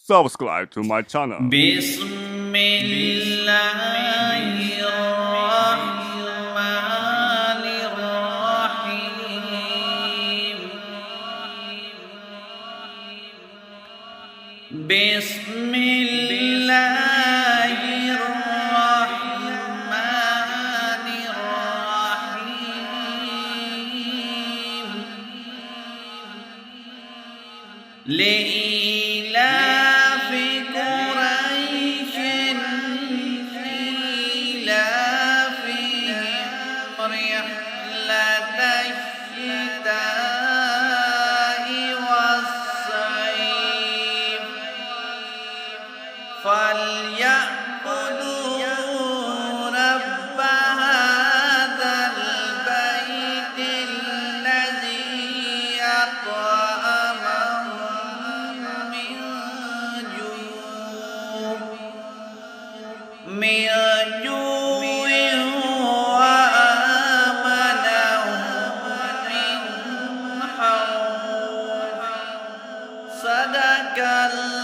subscribe to my channel. بسم الله الرحمن الرحيم. بسم الله الرحمن الرحيم. لإيلاف قريش إيلافهم رحلة الشتاء والصيف فليعبدوا رب هذا البيت الذي أطعمهم من جوع وآمنهم من خوف. صدق الله.